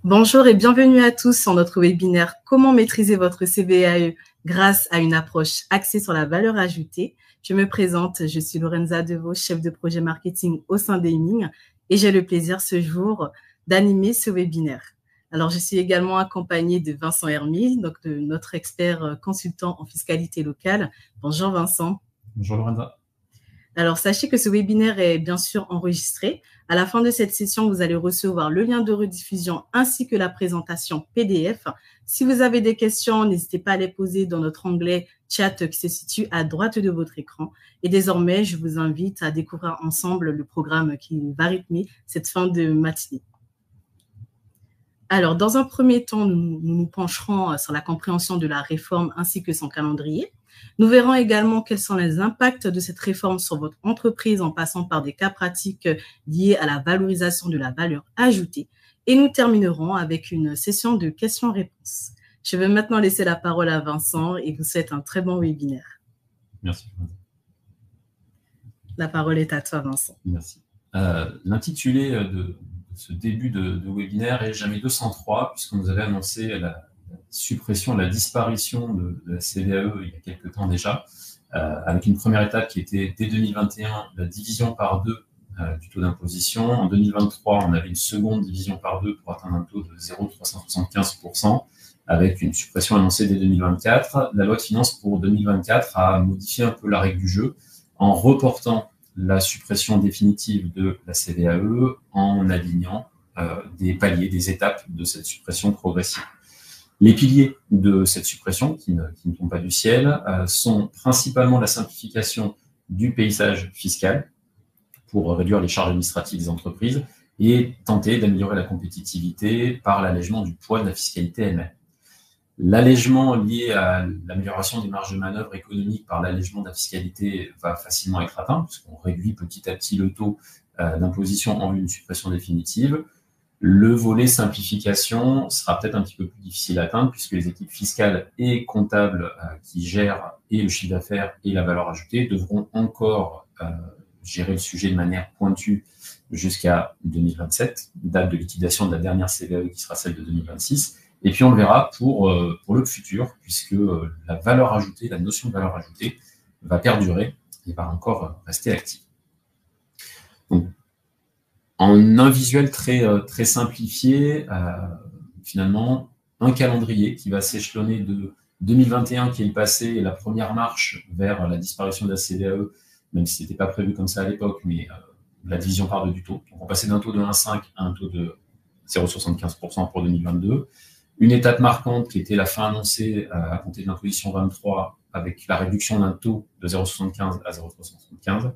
Bonjour et bienvenue à tous sur notre webinaire Comment maîtriser votre CVAE grâce à une approche axée sur la valeur ajoutée. Je me présente, je suis Lorenza Devaux, chef de projet marketing au sein d'Aiming et j'ai le plaisir ce jour d'animer ce webinaire. Alors, je suis également accompagnée de Vincent Hermy, donc de notre expert consultant en fiscalité locale. Bonjour Vincent. Bonjour Lorenza. Alors, sachez que ce webinaire est bien sûr enregistré. À la fin de cette session, vous allez recevoir le lien de rediffusion ainsi que la présentation PDF. Si vous avez des questions, n'hésitez pas à les poser dans notre onglet chat qui se situe à droite de votre écran. Et désormais, je vous invite à découvrir ensemble le programme qui va rythmer cette fin de matinée. Alors, dans un premier temps, nous nous pencherons sur la compréhension de la réforme ainsi que son calendrier. Nous verrons également quels sont les impacts de cette réforme sur votre entreprise en passant par des cas pratiques liés à la valorisation de la valeur ajoutée. Et nous terminerons avec une session de questions-réponses. Je vais maintenant laisser la parole à Vincent et vous souhaite un très bon webinaire. Merci. La parole est à toi, Vincent. Merci. L'intitulé de ce début de webinaire est Jamais 203, puisqu'on nous avait annoncé la suppression, la disparition de la CVAE il y a quelques temps déjà, avec une première étape qui était dès 2021, la division par deux du taux d'imposition. En 2023, on avait une seconde division par deux pour atteindre un taux de 0,375%, avec une suppression annoncée dès 2024. La loi de finances pour 2024 a modifié un peu la règle du jeu en reportant la suppression définitive de la CVAE en alignant des paliers, des étapes de cette suppression progressive. Les piliers de cette suppression, qui ne tombent pas du ciel, sont principalement la simplification du paysage fiscal pour réduire les charges administratives des entreprises et tenter d'améliorer la compétitivité par l'allègement du poids de la fiscalité elle-même. L'allègement lié à l'amélioration des marges de manœuvre économiques par l'allègement de la fiscalité va facilement être atteint, puisqu'on réduit petit à petit le taux d'imposition en vue d'une suppression définitive. Le volet simplification sera peut-être un petit peu plus difficile à atteindre, puisque les équipes fiscales et comptables qui gèrent et le chiffre d'affaires et la valeur ajoutée devront encore gérer le sujet de manière pointue jusqu'à 2027, date de liquidation de la dernière CVAE qui sera celle de 2026. Et puis on le verra pour le futur, puisque la valeur ajoutée, la notion de valeur ajoutée va perdurer et va encore rester active. Donc, en un visuel très simplifié, finalement, un calendrier qui va s'échelonner de 2021, qui est le passé, et la première marche vers la disparition de la CVAE, même si ce n'était pas prévu comme ça à l'époque, mais la division par deux du taux. Donc on passait d'un taux de 1,5 à un taux de 0,75% pour 2022. Une étape marquante qui était la fin annoncée à compter de l'imposition 23 avec la réduction d'un taux de 0,75 à 0,375.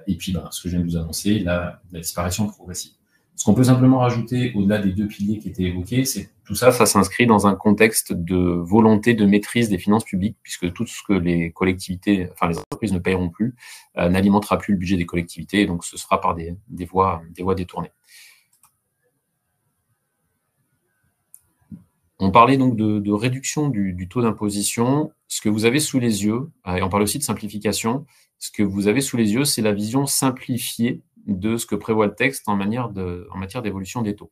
Et puis, ce que je viens de vous annoncer, la disparition progressive. Ce qu'on peut simplement rajouter au-delà des deux piliers qui étaient évoqués, c'est tout ça s'inscrit dans un contexte de volonté de maîtrise des finances publiques, puisque tout ce que les collectivités, enfin les entreprises ne paieront plus, n'alimentera plus le budget des collectivités, et donc ce sera par des voies détournées. On parlait donc de réduction du taux d'imposition. Ce que vous avez sous les yeux, et on parle aussi de simplification, ce que vous avez sous les yeux, c'est la vision simplifiée de ce que prévoit le texte en matière d'évolution des taux.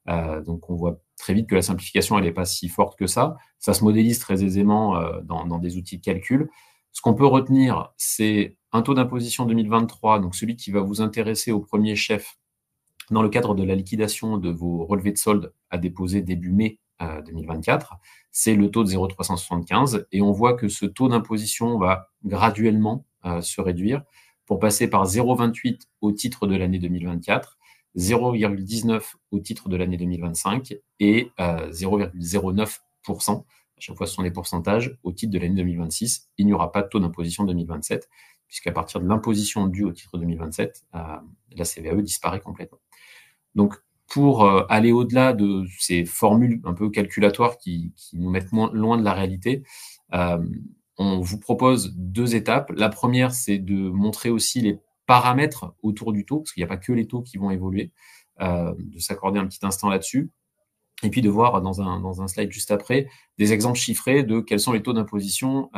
Donc, on voit très vite que la simplification, elle n'est pas si forte que ça. Ça se modélise très aisément dans des outils de calcul. Ce qu'on peut retenir, c'est un taux d'imposition 2023, donc celui qui va vous intéresser au premier chef dans le cadre de la liquidation de vos relevés de solde à déposer début mai 2024, c'est le taux de 0,375, et on voit que ce taux d'imposition va graduellement se réduire pour passer par 0,28 au titre de l'année 2024, 0,19 au titre de l'année 2025 et 0,09%, à chaque fois ce sont des pourcentages, au titre de l'année 2026. Il n'y aura pas de taux d'imposition 2027, puisqu'à partir de l'imposition due au titre 2027, la CVAE disparaît complètement. Donc, pour aller au-delà de ces formules un peu calculatoires qui nous mettent loin de la réalité, on vous propose deux étapes. La première, c'est de montrer aussi les paramètres autour du taux, parce qu'il n'y a pas que les taux qui vont évoluer, de s'accorder un petit instant là-dessus, et puis de voir dans un slide juste après des exemples chiffrés de quels sont les taux d'imposition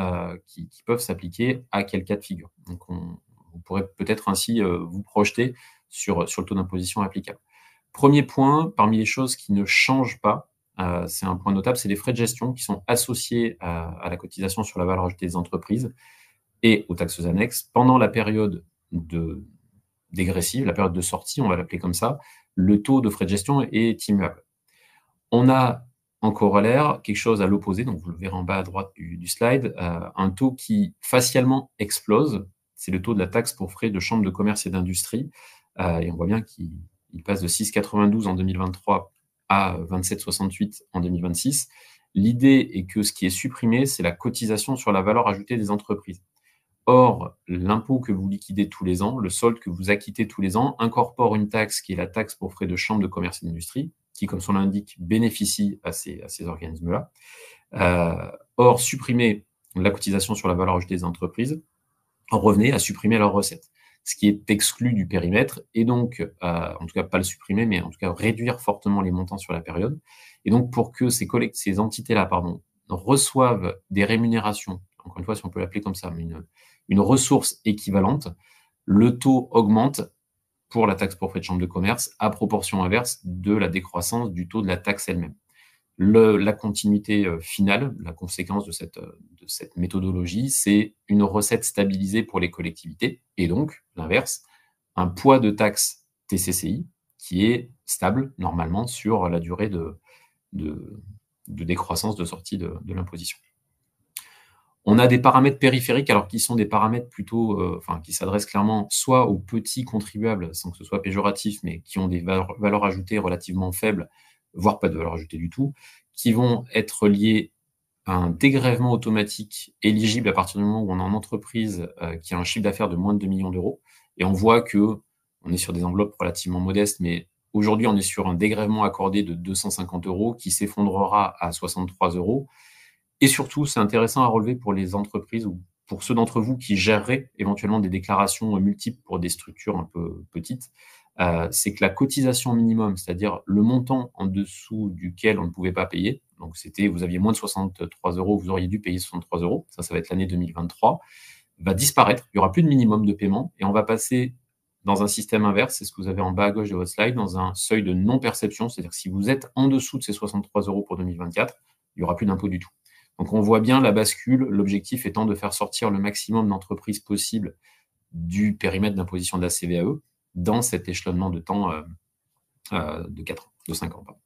qui peuvent s'appliquer à quel cas de figure. Donc, vous pourrez peut-être ainsi vous projeter sur le taux d'imposition applicable. Premier point, parmi les choses qui ne changent pas, c'est un point notable, c'est les frais de gestion qui sont associés à la cotisation sur la valeur ajoutée des entreprises et aux taxes annexes. Pendant la période dégressive, la période de sortie, on va l'appeler comme ça, le taux de frais de gestion est immuable. On a en corollaire quelque chose à l'opposé, donc vous le verrez en bas à droite du slide, un taux qui facialement explose, c'est le taux de la taxe pour frais de chambre de commerce et d'industrie, et on voit bien qu'il passe de 6,92 en 2023 à 27,68 en 2026. L'idée est que ce qui est supprimé, c'est la cotisation sur la valeur ajoutée des entreprises. Or, l'impôt que vous liquidez tous les ans, le solde que vous acquittez tous les ans, incorpore une taxe qui est la taxe pour frais de chambre de commerce et d'industrie, qui, comme son nom l'indique, bénéficie à ces organismes-là. Or, supprimer la cotisation sur la valeur ajoutée des entreprises revenait à supprimer leurs recettes, ce qui est exclu du périmètre, et donc, en tout cas pas le supprimer, mais en tout cas réduire fortement les montants sur la période. Et donc, pour que ces entités-là reçoivent des rémunérations, encore une fois, si on peut l'appeler comme ça, mais une ressource équivalente, le taux augmente pour la taxe pour frais de chambre de commerce à proportion inverse de la décroissance du taux de la taxe elle-même. La continuité finale, la conséquence de cette méthodologie, c'est une recette stabilisée pour les collectivités et donc, l'inverse, un poids de taxe TCCI qui est stable normalement sur la durée de décroissance de sortie de l'imposition. On a des paramètres périphériques, alors qui sont des paramètres plutôt, qui s'adressent clairement soit aux petits contribuables, sans que ce soit péjoratif, mais qui ont des valeurs ajoutées relativement faibles, voire pas de valeur ajoutée du tout, qui vont être liés à un dégrèvement automatique éligible à partir du moment où on a une entreprise qui a un chiffre d'affaires de moins de 2 millions d'euros. Et on voit que on est sur des enveloppes relativement modestes, mais aujourd'hui, on est sur un dégrèvement accordé de 250 euros qui s'effondrera à 63 euros. Et surtout, c'est intéressant à relever pour les entreprises ou pour ceux d'entre vous qui géreraient éventuellement des déclarations multiples pour des structures un peu petites, c'est que la cotisation minimum, c'est-à-dire le montant en dessous duquel on ne pouvait pas payer, donc vous aviez moins de 63 euros, vous auriez dû payer 63 euros, ça va être l'année 2023, va disparaître, il n'y aura plus de minimum de paiement et on va passer dans un système inverse, c'est ce que vous avez en bas à gauche de votre slide, dans un seuil de non-perception, c'est-à-dire que si vous êtes en dessous de ces 63 euros pour 2024, il n'y aura plus d'impôt du tout. Donc, on voit bien la bascule, l'objectif étant de faire sortir le maximum d'entreprises possible du périmètre d'imposition de la CVAE dans cet échelonnement de temps de 5 ans. Pardon.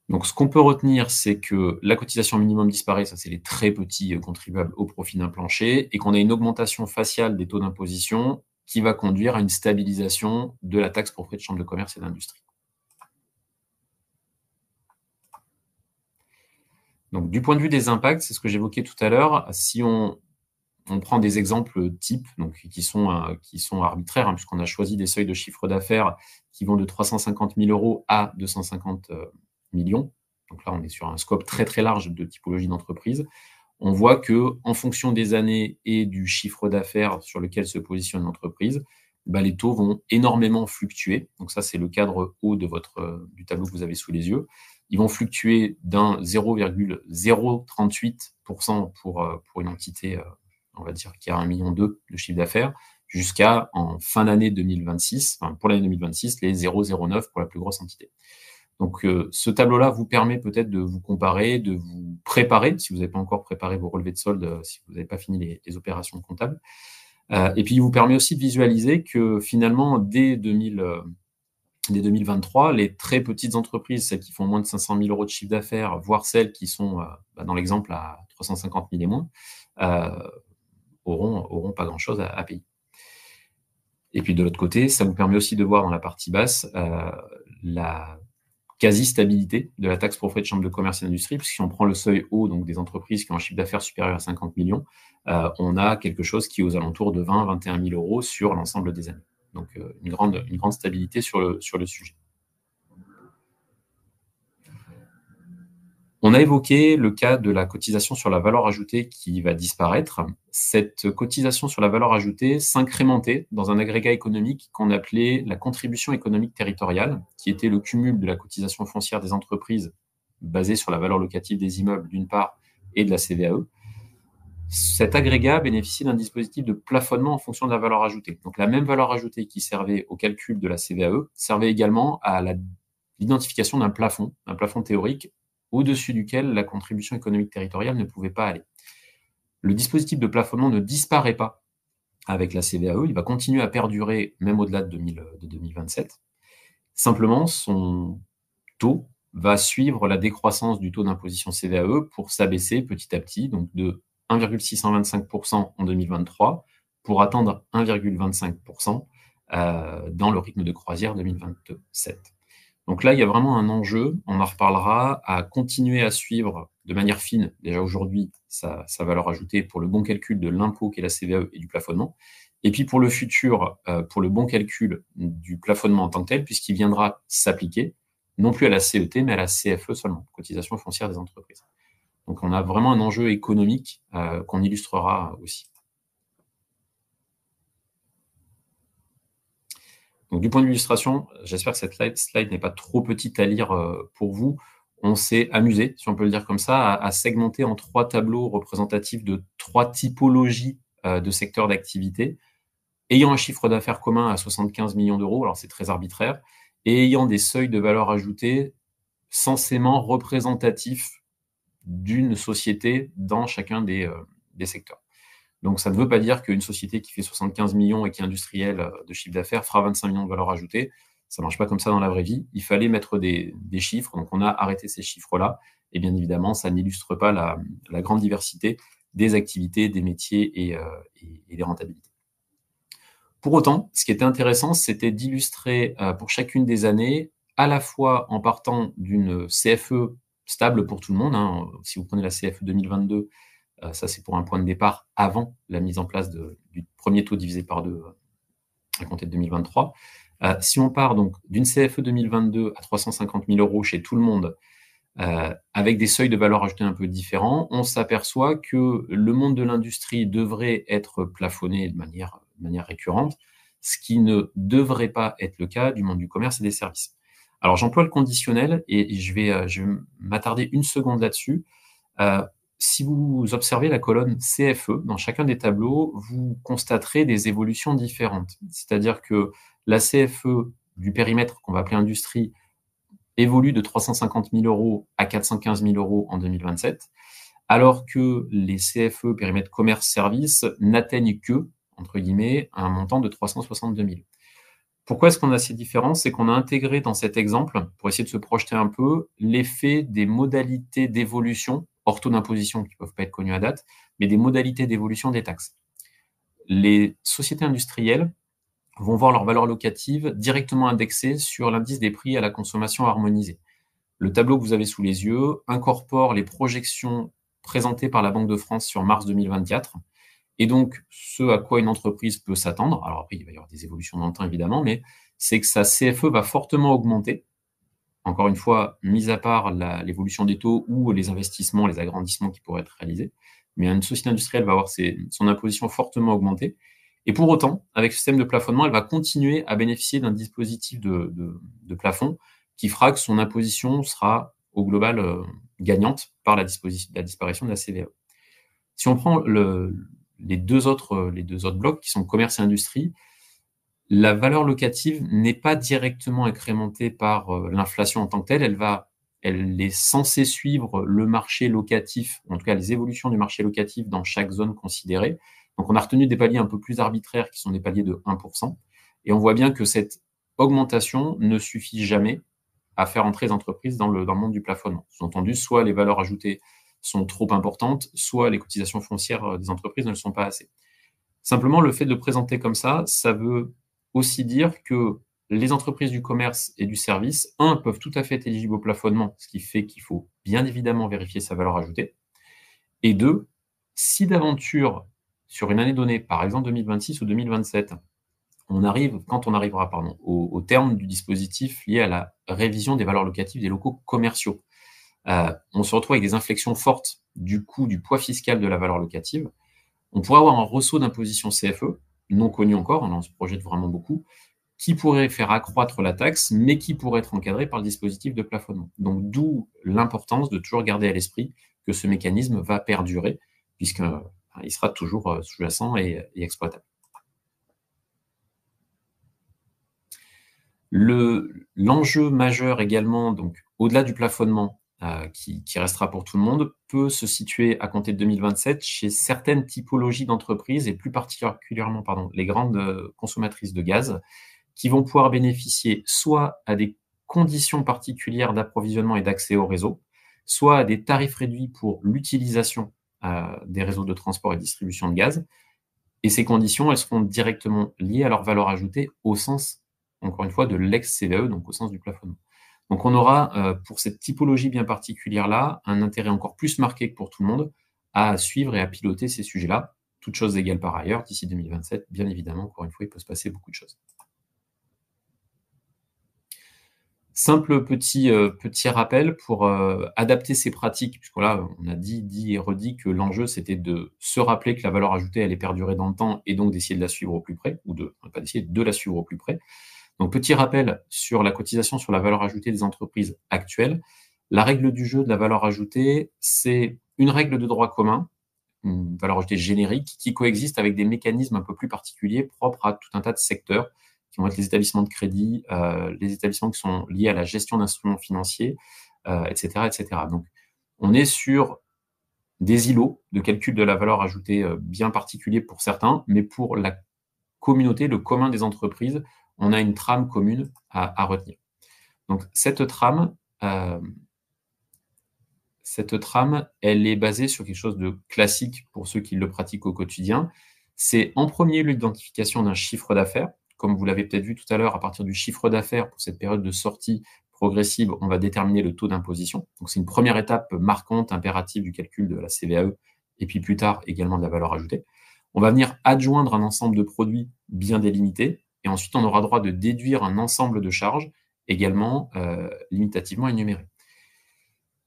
Donc, ce qu'on peut retenir, c'est que la cotisation minimum disparaît, ça c'est les très petits contribuables au profit d'un plancher, et qu'on a une augmentation faciale des taux d'imposition qui va conduire à une stabilisation de la taxe pour frais de chambre de commerce et d'industrie. Donc, du point de vue des impacts, c'est ce que j'évoquais tout à l'heure. Si on prend des exemples types, donc qui sont arbitraires, puisqu'on a choisi des seuils de chiffre d'affaires qui vont de 350 000 euros à 250 millions. Donc là, on est sur un scope très très large de typologie d'entreprise. On voit que, en fonction des années et du chiffre d'affaires sur lequel se positionne l'entreprise, les taux vont énormément fluctuer. Donc ça, c'est le cadre haut du tableau que vous avez sous les yeux. Ils vont fluctuer d'un 0,038% pour une entité, on va dire, qui a 1,2 million de chiffre d'affaires, jusqu'à, en fin d'année 2026, pour l'année 2026, les 0,09 pour la plus grosse entité. Donc, ce tableau-là vous permet peut-être de vous comparer, de vous préparer, si vous n'avez pas encore préparé vos relevés de solde, si vous n'avez pas fini les opérations comptables. Et puis, il vous permet aussi de visualiser que finalement, dès 2023, les très petites entreprises, celles qui font moins de 500 000 euros de chiffre d'affaires, voire celles qui sont, dans l'exemple, à 350 000 et moins, auront pas grand-chose à payer. Et puis de l'autre côté, ça vous permet aussi de voir dans la partie basse la quasi-stabilité de la taxe pour frais de chambre de commerce et d'industrie, puisque si on prend le seuil haut, donc des entreprises qui ont un chiffre d'affaires supérieur à 50 millions, on a quelque chose qui est aux alentours de 20-21 000 euros sur l'ensemble des années. Donc une grande stabilité sur le sujet. On a évoqué le cas de la cotisation sur la valeur ajoutée qui va disparaître. Cette cotisation sur la valeur ajoutée s'incrémentait dans un agrégat économique qu'on appelait la contribution économique territoriale, qui était le cumul de la cotisation foncière des entreprises basée sur la valeur locative des immeubles d'une part et de la CVAE. cet agrégat bénéficie d'un dispositif de plafonnement en fonction de la valeur ajoutée. Donc la même valeur ajoutée qui servait au calcul de la CVAE servait également à l'identification d'un plafond théorique au-dessus duquel la contribution économique territoriale ne pouvait pas aller. Le dispositif de plafonnement ne disparaît pas avec la CVAE, il va continuer à perdurer même au-delà de 2027. Simplement, son taux va suivre la décroissance du taux d'imposition CVAE pour s'abaisser petit à petit, donc de 1,625% en 2023 pour atteindre 1,25% dans le rythme de croisière 2027. Donc là, il y a vraiment un enjeu, on en reparlera, à continuer à suivre de manière fine, déjà aujourd'hui, sa valeur ajoutée pour le bon calcul de l'impôt qu'est la CVAE et du plafonnement, et puis pour le futur, pour le bon calcul du plafonnement en tant que tel, puisqu'il viendra s'appliquer, non plus à la CET, mais à la CFE seulement, cotisation foncière des entreprises. Donc on a vraiment un enjeu économique qu'on illustrera aussi. Donc, du point de vue illustration, j'espère que cette slide n'est pas trop petite à lire pour vous. On s'est amusé, si on peut le dire comme ça, à segmenter en 3 tableaux représentatifs de 3 typologies de secteurs d'activité, ayant un chiffre d'affaires commun à 75 millions d'euros, alors c'est très arbitraire, et ayant des seuils de valeur ajoutée censément représentatifs d'une société dans chacun des secteurs. Donc, ça ne veut pas dire qu'une société qui fait 75 millions et qui est industrielle de chiffre d'affaires fera 25 millions de valeur ajoutée. Ça ne marche pas comme ça dans la vraie vie. Il fallait mettre des chiffres. Donc, on a arrêté ces chiffres-là. Et bien évidemment, ça n'illustre pas la grande diversité des activités, des métiers et des rentabilités. Pour autant, ce qui était intéressant, c'était d'illustrer pour chacune des années, à la fois en partant d'une CFE stable pour tout le monde. Si vous prenez la CFE 2022, ça, c'est pour un point de départ avant la mise en place du premier taux divisé par 2 à compter de 2023. Si on part donc d'une CFE 2022 à 350 000 euros chez tout le monde, avec des seuils de valeur ajoutée un peu différents, on s'aperçoit que le monde de l'industrie devrait être plafonné de manière récurrente, ce qui ne devrait pas être le cas du monde du commerce et des services. Alors, j'emploie le conditionnel et je vais m'attarder une seconde là-dessus. Si vous observez la colonne CFE dans chacun des tableaux, vous constaterez des évolutions différentes. C'est-à-dire que la CFE du périmètre qu'on va appeler industrie évolue de 350 000 euros à 415 000 euros en 2027, alors que les CFE périmètre commerce-service n'atteignent que, entre guillemets, un montant de 362 000. Pourquoi est-ce qu'on a ces différences? C'est qu'on a intégré dans cet exemple, pour essayer de se projeter un peu, l'effet des modalités d'évolution, hors taux d'imposition qui ne peuvent pas être connues à date, mais des modalités d'évolution des taxes. Les sociétés industrielles vont voir leur valeur locative directement indexée sur l'indice des prix à la consommation harmonisée. Le tableau que vous avez sous les yeux incorpore les projections présentées par la Banque de France sur mars 2024, et donc ce à quoi une entreprise peut s'attendre, alors après il va y avoir des évolutions dans le temps évidemment, mais c'est que sa CFE va fortement augmenter, encore une fois, mis à part l'évolution des taux ou les investissements, les agrandissements qui pourraient être réalisés, mais une société industrielle va avoir son imposition fortement augmentée. Et pour autant, avec ce système de plafonnement, elle va continuer à bénéficier d'un dispositif de plafond qui fera que son imposition sera au global gagnante par la disparition de la CVAE. Si on prend les deux autres blocs qui sont commerce et industrie, la valeur locative n'est pas directement incrémentée par l'inflation en tant que telle, elle est censée suivre le marché locatif, en tout cas les évolutions du marché locatif dans chaque zone considérée. Donc on a retenu des paliers un peu plus arbitraires qui sont des paliers de 1%, et on voit bien que cette augmentation ne suffit jamais à faire entrer les entreprises dans le monde du plafonnement. Sous-entendu, soit les valeurs ajoutées sont trop importantes, soit les cotisations foncières des entreprises ne le sont pas assez. Simplement, le fait de le présenter comme ça veut aussi dire que les entreprises du commerce et du service, peuvent tout à fait être éligibles au plafonnement, ce qui fait qu'il faut bien évidemment vérifier sa valeur ajoutée, et 2, si d'aventure, sur une année donnée, par exemple 2026 ou 2027, quand on arrivera au terme du dispositif lié à la révision des valeurs locatives des locaux commerciaux, on se retrouve avec des inflexions fortes du poids fiscal de la valeur locative. On pourrait avoir un ressaut d'imposition CFE, non connu encore, on en se projette vraiment beaucoup, qui pourrait faire accroître la taxe, mais qui pourrait être encadré par le dispositif de plafonnement. Donc d'où l'importance de toujours garder à l'esprit que ce mécanisme va perdurer, puisqu'un il sera toujours sous-jacent et exploitable. L'enjeu majeur également, donc au-delà du plafonnement, qui restera pour tout le monde, peut se situer à compter de 2027 chez certaines typologies d'entreprises et plus particulièrement les grandes consommatrices de gaz, qui vont pouvoir bénéficier soit à des conditions particulières d'approvisionnement et d'accès au réseau, soit à des tarifs réduits pour l'utilisation des réseaux de transport et distribution de gaz. Et ces conditions, elles seront directement liées à leur valeur ajoutée au sens, encore une fois, de l'ex-CVAE, donc au sens du plafonnement. Donc on aura, pour cette typologie bien particulière-là, un intérêt encore plus marqué que pour tout le monde à suivre et à piloter ces sujets-là, toutes choses égales par ailleurs, d'ici 2027, bien évidemment, encore une fois, il peut se passer beaucoup de choses. Simple petit rappel pour adapter ces pratiques, puisque là, on a dit et redit que l'enjeu, c'était de se rappeler que la valeur ajoutée, elle est perdurée dans le temps, et donc d'essayer de la suivre au plus près, de la suivre au plus près. Donc, petit rappel sur la cotisation sur la valeur ajoutée des entreprises actuelles. La règle du jeu de la valeur ajoutée, c'est une règle de droit commun, une valeur ajoutée générique, qui coexiste avec des mécanismes un peu plus particuliers propres à tout un tas de secteurs, qui vont être les établissements de crédit, les établissements qui sont liés à la gestion d'instruments financiers, etc., etc. Donc, on est sur des îlots de calcul de la valeur ajoutée bien particuliers pour certains, mais pour la communauté, le commun des entreprises, on a une trame commune à retenir. Donc, cette trame, elle est basée sur quelque chose de classique pour ceux qui le pratiquent au quotidien. C'est en premier lieu l'identification d'un chiffre d'affaires. Comme vous l'avez peut-être vu tout à l'heure, à partir du chiffre d'affaires, pour cette période de sortie progressive, on va déterminer le taux d'imposition. Donc, c'est une première étape marquante, impérative du calcul de la CVAE, et puis plus tard également de la valeur ajoutée. On va venir adjoindre un ensemble de produits bien délimités, et ensuite on aura droit de déduire un ensemble de charges également limitativement énumérées.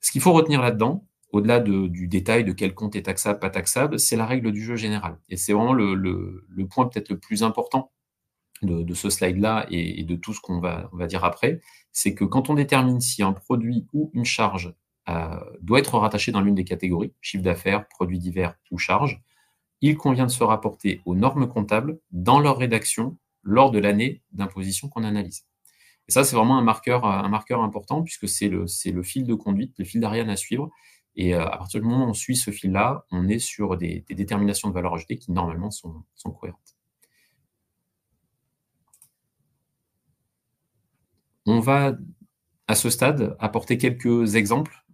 Ce qu'il faut retenir là-dedans, au-delà du détail de quel compte est taxable, pas taxable, c'est la règle du jeu général. Et c'est vraiment le point peut-être le plus important de ce slide-là et de tout ce qu'on va dire après, c'est que quand on détermine si un produit ou une charge doit être rattaché dans l'une des catégories, chiffre d'affaires, produits divers ou charges, il convient de se rapporter aux normes comptables dans leur rédaction lors de l'année d'imposition qu'on analyse. Et ça, c'est vraiment un marqueur important puisque c'est le fil de conduite, le fil d'Ariane à suivre. Et à partir du moment où on suit ce fil-là, on est sur des déterminations de valeur ajoutée qui, normalement, sont cohérentes. On va, à ce stade, apporter quelques exemples,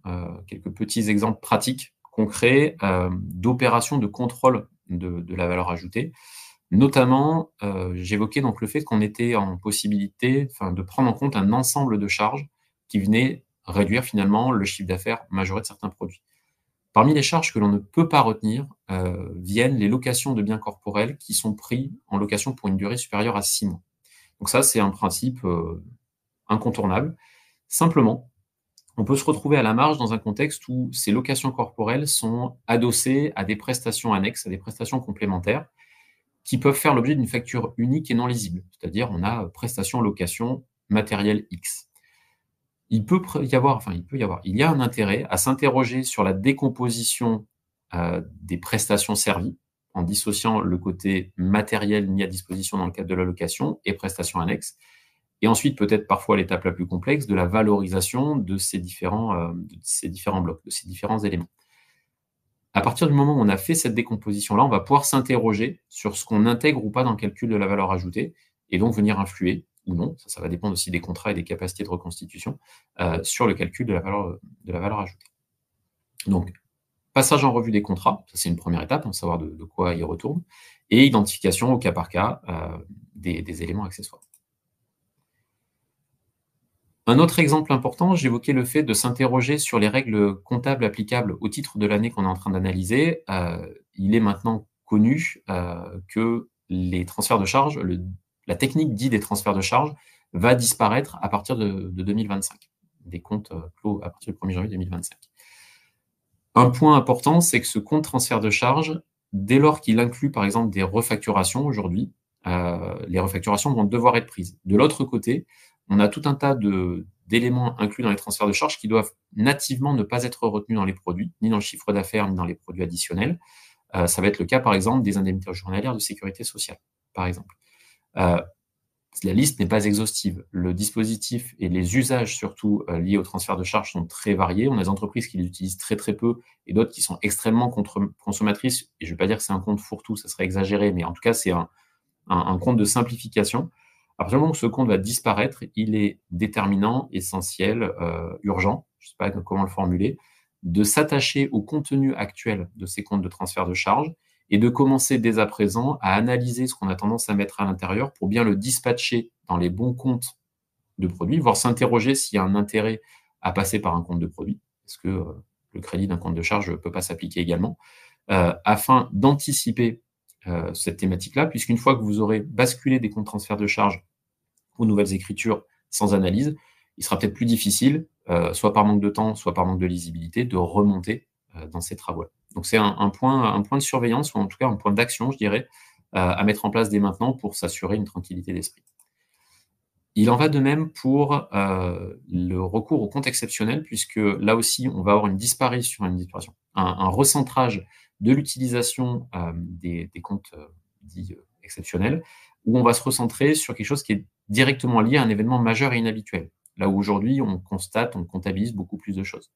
quelques petits exemples pratiques, concrets, d'opérations de contrôle de la valeur ajoutée. Notamment, j'évoquais donc le fait qu'on était en possibilité de prendre en compte un ensemble de charges qui venaient réduire finalement le chiffre d'affaires majoré de certains produits. Parmi les charges que l'on ne peut pas retenir viennent les locations de biens corporels qui sont pris en location pour une durée supérieure à 6 mois. Donc ça, c'est un principe incontournable. Simplement, on peut se retrouver à la marge dans un contexte où ces locations corporelles sont adossées à des prestations annexes, à des prestations complémentaires, qui peuvent faire l'objet d'une facture unique et non lisible. C'est-à-dire, on a prestation, location, matériel X. Il y a un intérêt à s'interroger sur la décomposition des prestations servies, en dissociant le côté matériel mis à disposition dans le cadre de la location et prestations annexes, et ensuite, peut-être parfois l'étape la plus complexe, de la valorisation de ces différents blocs, de ces différents éléments. À partir du moment où on a fait cette décomposition-là, on va pouvoir s'interroger sur ce qu'on intègre ou pas dans le calcul de la valeur ajoutée, et donc venir influer, ou non, ça va dépendre aussi des contrats et des capacités de reconstitution, sur le calcul de la valeur ajoutée. Donc, passage en revue des contrats, ça c'est une première étape, pour savoir de quoi ils retournent, et identification au cas par cas des éléments accessoires. Un autre exemple important, j'évoquais le fait de s'interroger sur les règles comptables applicables au titre de l'année qu'on est en train d'analyser. Il est maintenant connu que les transferts de charges, la technique dite des transferts de charges, va disparaître à partir de 2025, des comptes clos à partir du 1er janvier 2025. Un point important, c'est que ce compte transfert de charges, dès lors qu'il inclut par exemple des refacturations aujourd'hui, les refacturations vont devoir être prises. De l'autre côté, on a tout un tas d'éléments inclus dans les transferts de charges qui doivent nativement ne pas être retenus dans les produits, ni dans le chiffre d'affaires, ni dans les produits additionnels. Ça va être le cas, par exemple, des indemnités journalières de sécurité sociale, par exemple. La liste n'est pas exhaustive. Le dispositif et les usages, surtout liés au transfert de charges, sont très variés. On a des entreprises qui l'utilisent très très peu et d'autres qui sont extrêmement consommatrices. Et je ne vais pas dire que c'est un compte fourre-tout, ça serait exagéré, mais en tout cas, c'est un compte de simplification. À partir du moment où ce compte va disparaître, il est déterminant, essentiel, urgent, je ne sais pas comment le formuler, de s'attacher au contenu actuel de ces comptes de transfert de charges et de commencer dès à présent à analyser ce qu'on a tendance à mettre à l'intérieur pour bien le dispatcher dans les bons comptes de produits, voire s'interroger s'il y a un intérêt à passer par un compte de produits, parce que le crédit d'un compte de charge ne peut pas s'appliquer également, afin d'anticiper cette thématique-là, puisqu'une fois que vous aurez basculé des comptes de transfert de charges aux nouvelles écritures sans analyse, il sera peut-être plus difficile, soit par manque de temps, soit par manque de lisibilité, de remonter dans ces travaux-là. Donc c'est un point de surveillance, ou en tout cas un point d'action, je dirais, à mettre en place dès maintenant pour s'assurer une tranquillité d'esprit. Il en va de même pour le recours au compte exceptionnel, puisque là aussi, on va avoir un recentrage de l'utilisation des comptes dits exceptionnels, où on va se recentrer sur quelque chose qui est directement lié à un événement majeur et inhabituel. Là où aujourd'hui, on comptabilise beaucoup plus de choses.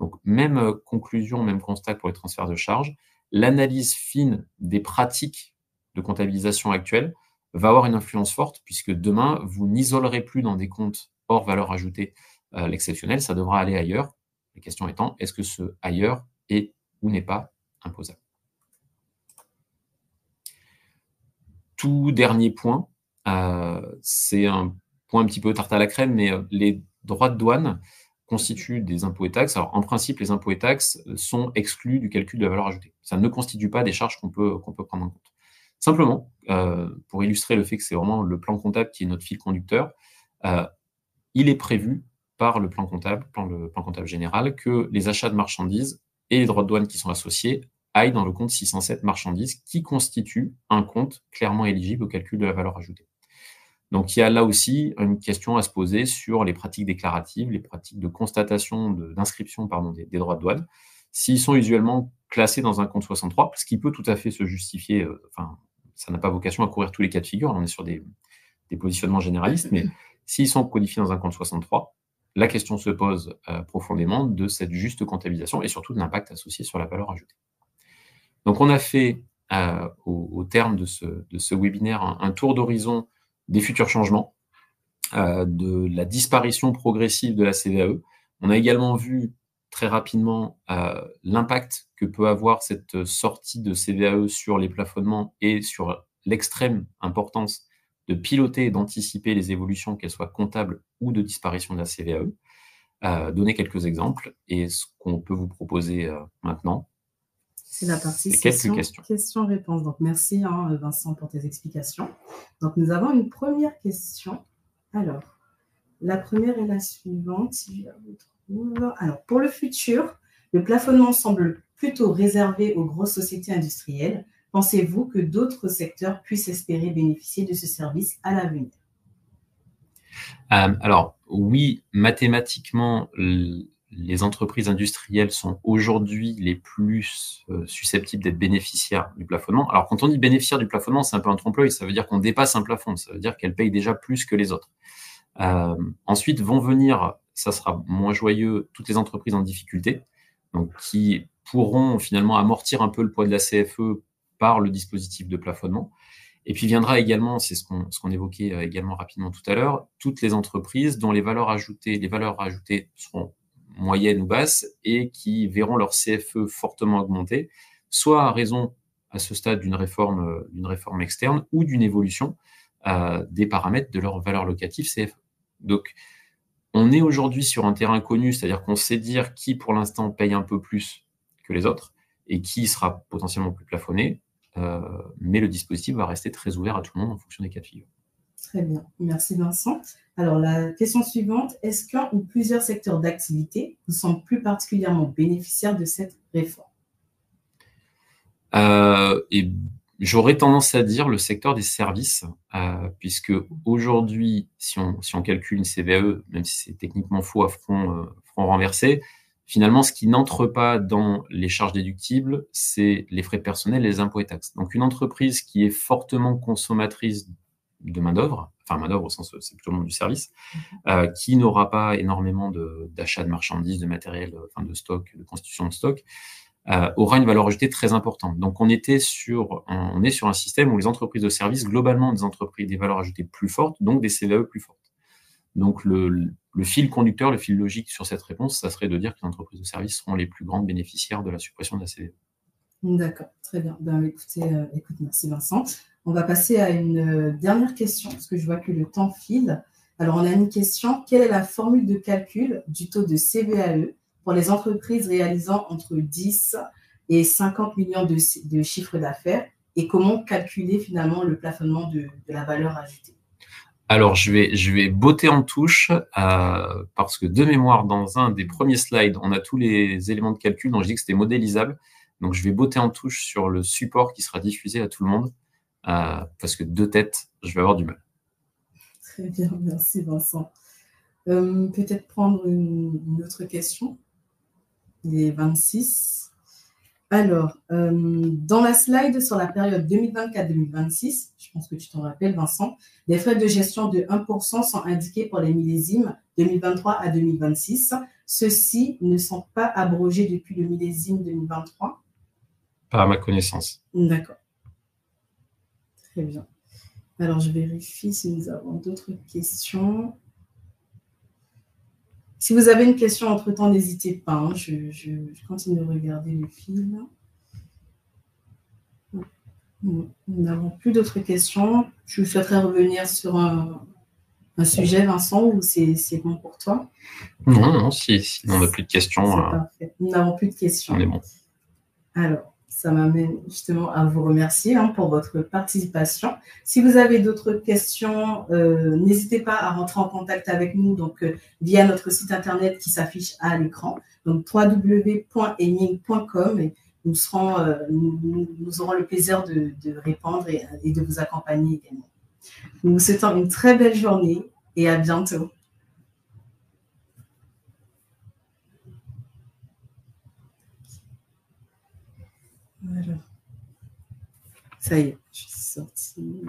Donc, même conclusion, même constat pour les transferts de charges, l'analyse fine des pratiques de comptabilisation actuelles va avoir une influence forte, puisque demain, vous n'isolerez plus dans des comptes hors valeur ajoutée l'exceptionnel, ça devra aller ailleurs. La question étant, est-ce que ce ailleurs est ou n'est pas imposable? Tout dernier point, c'est un point un petit peu tarte à la crème, mais les droits de douane constituent des impôts et taxes. Alors, en principe, les impôts et taxes sont exclus du calcul de la valeur ajoutée. Ça ne constitue pas des charges qu'on peut prendre en compte. Simplement, pour illustrer le fait que c'est vraiment le plan comptable qui est notre fil conducteur, il est prévu par le plan comptable général, que les achats de marchandises et les droits de douane qui sont associés aillent dans le compte 607 marchandises, qui constitue un compte clairement éligible au calcul de la valeur ajoutée. Donc il y a là aussi une question à se poser sur les pratiques déclaratives, les pratiques de constatation, d'inscription des droits de douane, s'ils sont usuellement classés dans un compte 63, ce qui peut tout à fait se justifier, ça n'a pas vocation à couvrir tous les cas de figure, on est sur des positionnements généralistes, mais s'ils sont codifiés dans un compte 63, la question se pose profondément de cette juste comptabilisation et surtout de l'impact associé sur la valeur ajoutée. Donc on a fait, au terme de ce webinaire, un tour d'horizon des futurs changements, de la disparition progressive de la CVAE. On a également vu très rapidement l'impact que peut avoir cette sortie de CVAE sur les plafonnements et sur l'extrême importance de piloter et d'anticiper les évolutions, qu'elles soient comptables ou de disparition de la CVAE. Donner quelques exemples, et ce qu'on peut vous proposer maintenant, c'est la partie questions. Questions-réponses. Donc, merci Vincent pour tes explications. Donc, nous avons une première question. Alors, la première est la suivante, si je la retrouve. Alors, pour le futur, le plafonnement semble plutôt réservé aux grosses sociétés industrielles. Pensez-vous que d'autres secteurs puissent espérer bénéficier de ce service à l'avenir? Alors, oui, mathématiquement, les entreprises industrielles sont aujourd'hui les plus susceptibles d'être bénéficiaires du plafonnement. Alors, quand on dit bénéficiaire du plafonnement, c'est un peu un trompe-l'œil, ça veut dire qu'on dépasse un plafond, ça veut dire qu'elles payent déjà plus que les autres. Ensuite vont venir, ça sera moins joyeux, toutes les entreprises en difficulté, donc qui pourront finalement amortir un peu le poids de la CFE par le dispositif de plafonnement. Et puis viendra également, c'est ce qu'on évoquait également rapidement tout à l'heure, toutes les entreprises dont les valeurs ajoutées seront moyennes ou basses et qui verront leur CFE fortement augmenter, soit à raison à ce stade d'une réforme externe ou d'une évolution des paramètres de leur valeur locative CFE. Donc, on est aujourd'hui sur un terrain connu, c'est-à-dire qu'on sait dire qui, pour l'instant, paye un peu plus que les autres et qui sera potentiellement plus plafonné, mais le dispositif va rester très ouvert à tout le monde en fonction des cas de figure. Très bien, merci Vincent. Alors, la question suivante, est-ce qu'un ou plusieurs secteurs d'activité vous semblent plus particulièrement bénéficiaires de cette réforme? Et j'aurais tendance à dire le secteur des services, puisque aujourd'hui, si on calcule une CVAE, même si c'est techniquement faux à front renversé, Finalement, ce qui n'entre pas dans les charges déductibles, c'est les frais personnels, les impôts et taxes. Donc, une entreprise qui est fortement consommatrice de main-d'œuvre, enfin main-d'œuvre au sens, c'est plutôt le monde du service, qui n'aura pas énormément d'achat de marchandises, de matériel, enfin de stock, de constitution de stock, aura une valeur ajoutée très importante. Donc, on est sur un système où les entreprises de services, globalement, des valeurs ajoutées plus fortes, donc des CVAE plus fortes. Donc, le fil conducteur, le fil logique sur cette réponse, ça serait de dire que les entreprises de services seront les plus grandes bénéficiaires de la suppression de la CVAE. D'accord, très bien. Ben, écoute, merci Vincent. On va passer à une dernière question, parce que je vois que le temps file. Alors, on a une question. Quelle est la formule de calcul du taux de CVAE pour les entreprises réalisant entre 10 et 50 millions de chiffre d'affaires et comment calculer finalement le plafonnement de la valeur ajoutée? Alors, je vais botter en touche parce que de mémoire, dans un des premiers slides, on a tous les éléments de calcul dont je dis que c'était modélisable. Donc, je vais botter en touche sur le support qui sera diffusé à tout le monde parce que de tête, je vais avoir du mal. Très bien, merci Vincent. Peut-être prendre une autre question. Les 26. Alors, dans la slide sur la période 2024-2026, je pense que tu t'en rappelles, Vincent, les frais de gestion de 1% sont indiqués pour les millésimes 2023 à 2026. Ceux-ci ne sont pas abrogés depuis le millésime 2023? Pas à ma connaissance. D'accord. Très bien. Alors, je vérifie si nous avons d'autres questions. Si vous avez une question entre-temps, n'hésitez pas. Hein, je continue de regarder le fil. Nous n'avons plus d'autres questions. Je souhaiterais revenir sur un sujet, Vincent, ou c'est bon pour toi? Non, si on n'a plus de questions. C'est parfait. Nous n'avons plus de questions. On est bon. Alors, ça m'amène justement à vous remercier pour votre participation. Si vous avez d'autres questions, n'hésitez pas à rentrer en contact avec nous donc, via notre site internet qui s'affiche à l'écran, donc www.eming.com. Nous aurons le plaisir de répondre et de vous accompagner également. Nous vous souhaitons une très belle journée et à bientôt. Voilà. Ça y est, je suis sortie.